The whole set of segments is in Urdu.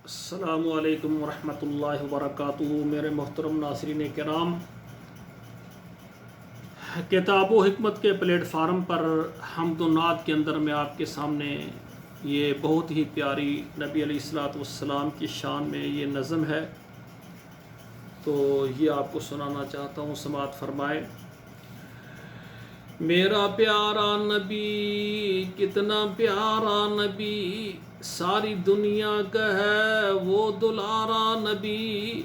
السلام علیکم ورحمۃ اللہ وبرکاتہ۔ میرے محترم ناظرین کرام، کتاب و حکمت کے پلیٹ فارم پر حمد و نعت کے اندر میں آپ کے سامنے یہ بہت ہی پیاری نبی علیہ الصلوۃ والسلام کی شان میں یہ نظم ہے، تو یہ آپ کو سنانا چاہتا ہوں، سماعت فرمائے۔ میرا پیارا نبی، کتنا پیارا نبی، ساری دنیا کا ہے وہ دلارا نبی۔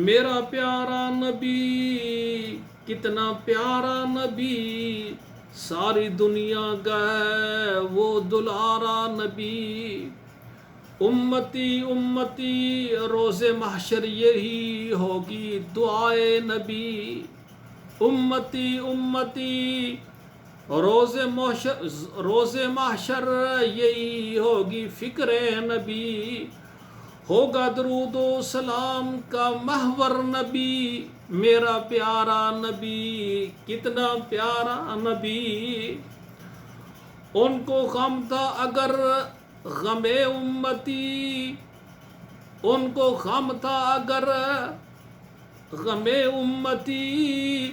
میرا پیارا نبی، کتنا پیارا نبی، ساری دنیا کا ہے وہ دلارا نبی۔ امتی امتی روز محشر یہی ہوگی دعائے نبی۔ امتی امتی روز محشر یہی ہوگی فکر نبی۔ ہوگا درود و سلام کا محور نبی، میرا پیارا نبی، کتنا پیارا نبی۔ ان کو غم تھا اگر غم امتی، ان کو غم تھا اگر غم امتی،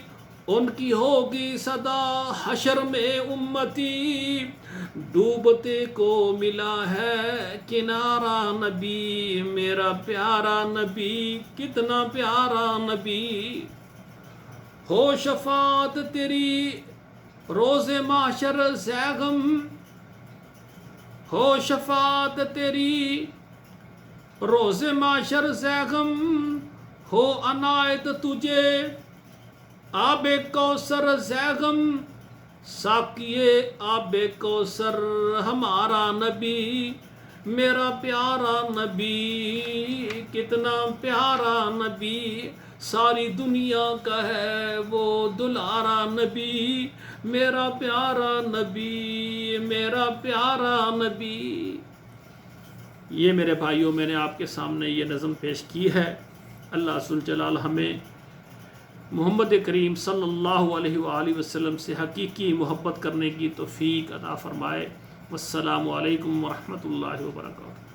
ان کی ہوگی صدا حشر میں امتی۔ ڈوبتے کو ملا ہے کنارہ نبی، میرا پیارا نبی، کتنا پیارا نبی۔ ہو شفاعت تیری روز محشر زیغم، ہو شفاعت تیری روز محشر زیغم، ہو عنایت تجھے آب کوثر زیغم۔ ساقیے آب کوثر ہمارا نبی، میرا پیارا نبی، کتنا پیارا نبی، ساری دنیا کا ہے وہ دلارا نبی، میرا پیارا نبی، میرا پیارا نبی۔ یہ میرے بھائیوں، میں نے آپ کے سامنے یہ نظم پیش کی ہے۔ اللہ ذوالجلال ہمیں محمد کریم صلی اللہ علیہ وآلہ وسلم سے حقیقی محبت کرنے کی توفیق عطا فرمائے۔ والسلام علیکم ورحمۃ اللہ وبرکاتہ۔